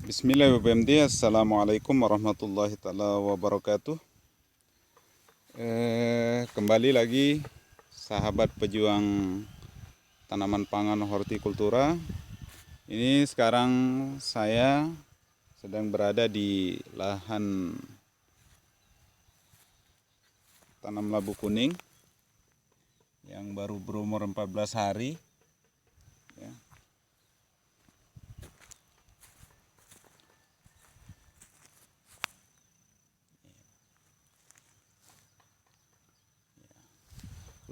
Bismillahirrahmanirrahim. Assalamualaikum warahmatullahi taala wabarakatuh. Kembali lagi sahabat pejuang tanaman pangan hortikultura. Ini sekarang saya sedang berada di lahan tanam labu kuning yang baru berumur 14 hari. Ya.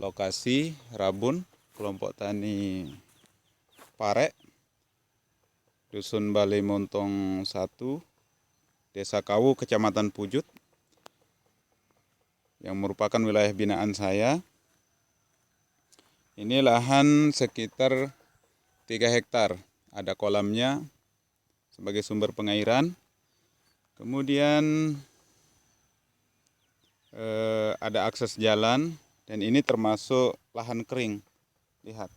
Lokasi Rabun, kelompok tani Pare, Dusun Balai Montong 1, Desa Kawu, Kecamatan Pujut, yang merupakan wilayah binaan saya. Ini lahan sekitar 3 hektar. Ada kolamnya sebagai sumber pengairan. Kemudian ada akses jalan. Dan ini termasuk lahan kering. Lihat.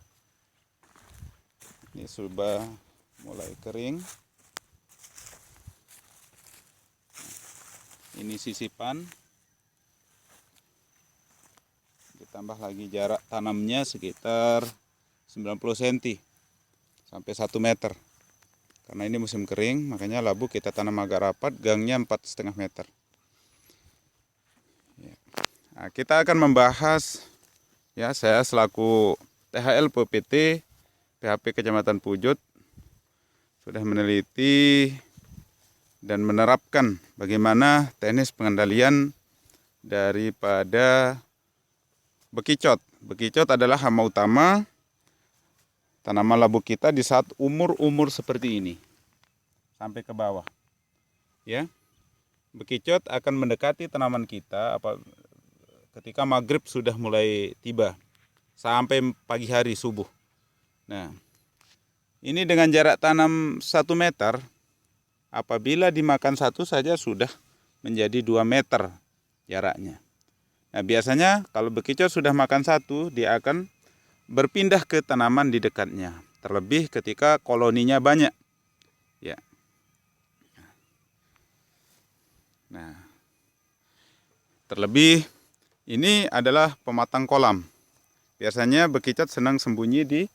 Ini sudah mulai kering. Ini sisipan. Ditambah lagi jarak tanamnya sekitar 90 cm sampai 1 meter. Karena ini musim kering, makanya labu kita tanam agak rapat, gangnya 4,5 meter. Nah, kita akan membahas, ya, saya selaku THL PPT PHP Kecamatan Pujut sudah meneliti dan menerapkan bagaimana teknis pengendalian daripada bekicot. Bekicot adalah hama utama tanaman labu kita di saat umur seperti ini sampai ke bawah. Ya, bekicot akan mendekati tanaman kita ketika maghrib sudah mulai tiba sampai pagi hari subuh. Nah, ini dengan jarak tanam 1 meter, apabila dimakan satu saja sudah menjadi 2 meter jaraknya. Nah, biasanya kalau bekicot sudah makan satu, dia akan berpindah ke tanaman di dekatnya. Terlebih ketika koloninya banyak. Ya. Nah, terlebih ini adalah pematang kolam. Biasanya bekicot senang sembunyi di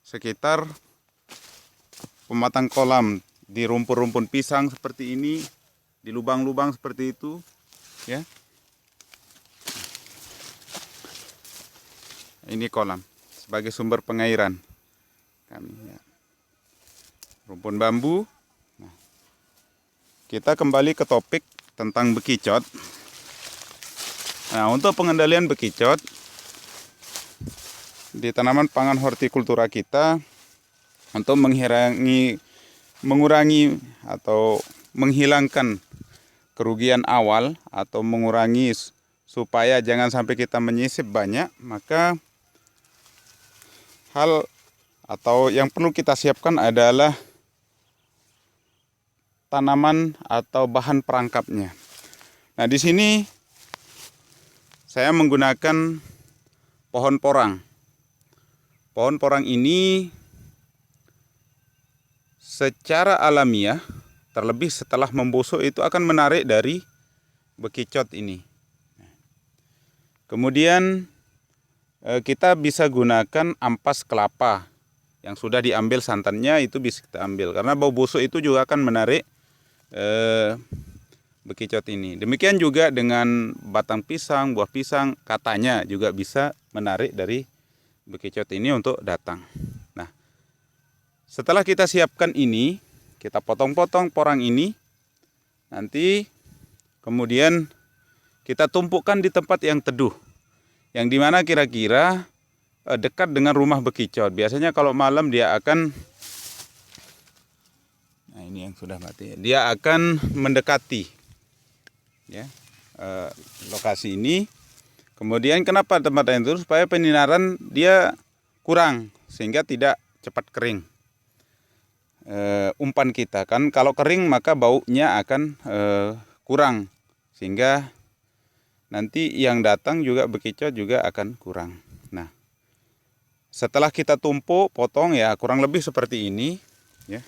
sekitar pematang kolam, di rumpun-rumpun pisang seperti ini, di lubang-lubang seperti itu, ya. Ini kolam sebagai sumber pengairan kami, ya. Rumpun bambu. Nah, kita kembali ke topik tentang bekicot. Nah, untuk pengendalian bekicot di tanaman pangan hortikultura kita, untuk mengurangi atau menghilangkan kerugian awal atau mengurangi supaya jangan sampai kita menyisip banyak, maka hal atau yang perlu kita siapkan adalah tanaman atau bahan perangkapnya. Nah, di sini saya menggunakan pohon porang. Pohon porang ini secara alamiah, terlebih setelah membusuk, itu akan menarik dari bekicot ini. Kemudian kita bisa gunakan ampas kelapa yang sudah diambil santannya, itu bisa kita ambil. Karena bau busuk itu juga akan menarik bekicot ini. Demikian juga dengan batang pisang, buah pisang, katanya juga bisa menarik dari bekicot ini untuk datang. Nah, setelah kita siapkan ini, kita potong-potong porang ini, nanti kemudian kita tumpukkan di tempat yang teduh, yang dimana kira-kira dekat dengan rumah bekicot. Biasanya kalau malam dia akan, nah ini yang sudah mati, dia akan mendekati, ya, lokasi ini. Kemudian kenapa tempat yang itu? Supaya penyinaran dia kurang sehingga tidak cepat kering umpan kita. Kan kalau kering maka baunya akan kurang, sehingga nanti yang datang juga bekicot juga akan kurang. Nah, setelah kita tumpuk potong, ya kurang lebih seperti ini, ya.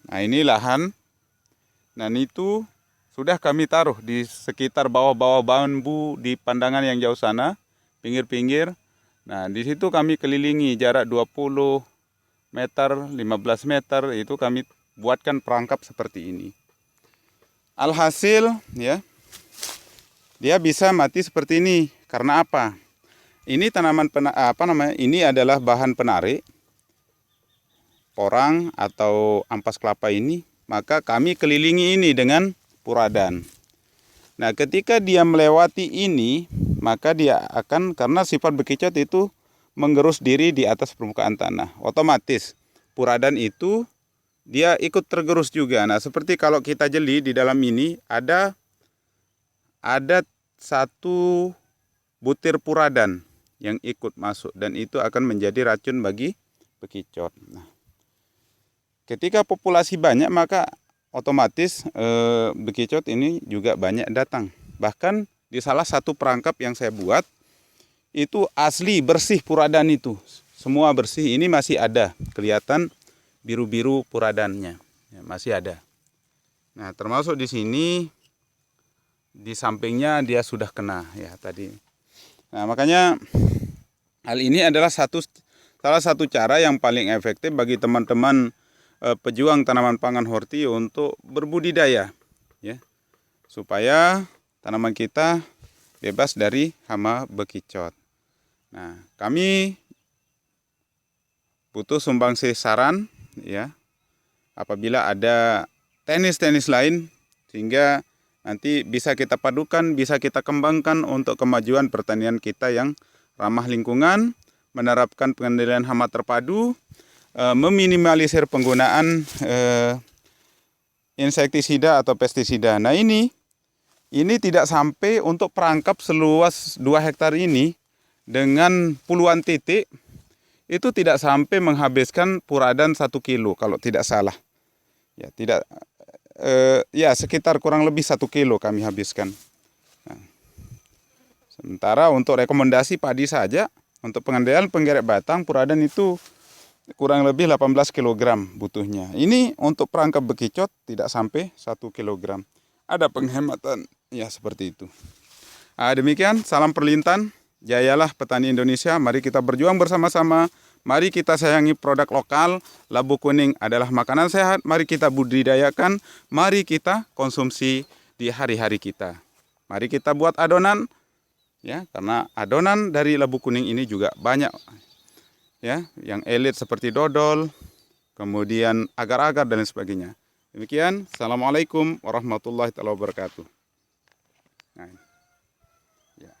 Nah, ini lahan. Nah, itu sudah kami taruh di sekitar bawah-bawah bambu di pandangan yang jauh sana, pinggir-pinggir. Nah, di situ kami kelilingi jarak 20 meter, 15 meter, itu kami buatkan perangkap seperti ini. Alhasil, ya, dia bisa mati seperti ini. Karena apa? Ini tanaman ini adalah bahan penarik porang atau ampas kelapa ini, maka kami kelilingi ini dengan puradan. Nah, ketika dia melewati ini, maka dia akan, karena sifat bekicot itu menggerus diri di atas permukaan tanah, otomatis puradan itu dia ikut tergerus juga. Nah, seperti kalau kita jeli di dalam ini ada satu butir puradan yang ikut masuk, dan itu akan menjadi racun bagi bekicot. Nah, ketika populasi banyak, maka otomatis bekicot ini juga banyak datang. Bahkan di salah satu perangkap yang saya buat, itu asli bersih puradan itu. Semua bersih, ini masih ada. Kelihatan biru-biru puradannya. Ya, masih ada. Nah, termasuk di sini, di sampingnya dia sudah kena ya tadi. Nah, makanya hal ini adalah salah satu cara yang paling efektif bagi teman-teman pejuang tanaman pangan horti untuk berbudidaya, ya, supaya tanaman kita bebas dari hama bekicot. Nah, kami butuh sumbangsi saran, ya, apabila ada teknis-teknis lain, sehingga nanti bisa kita padukan, bisa kita kembangkan untuk kemajuan pertanian kita yang ramah lingkungan, menerapkan pengendalian hama terpadu, meminimalisir penggunaan insektisida atau pestisida. Nah, ini tidak sampai untuk perangkap seluas 2 hektar ini dengan puluhan titik, itu tidak sampai menghabiskan puradan 1 kilo kalau tidak salah. Ya, ya sekitar kurang lebih 1 kilo kami habiskan. Nah, sementara untuk rekomendasi padi saja, untuk pengendalian penggeret batang, puradan itu kurang lebih 18 kg butuhnya. Ini untuk perangkap bekicot tidak sampai 1 kg. Ada penghematan, ya seperti itu. Nah, demikian, salam perlintan, jayalah petani Indonesia. Mari kita berjuang bersama-sama. Mari kita sayangi produk lokal. Labu kuning adalah makanan sehat. Mari kita budidayakan. Mari kita konsumsi di hari-hari kita. Mari kita buat adonan, ya, karena adonan dari labu kuning ini juga banyak, ya, yang elit seperti dodol, kemudian agar-agar dan lain sebagainya. Demikian, assalamualaikum warahmatullahi wabarakatuh. Nah, ya.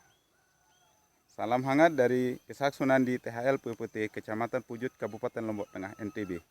Salam hangat dari Ishak Sunandi THL PPT Kecamatan Pujut Kabupaten Lombok Tengah NTB.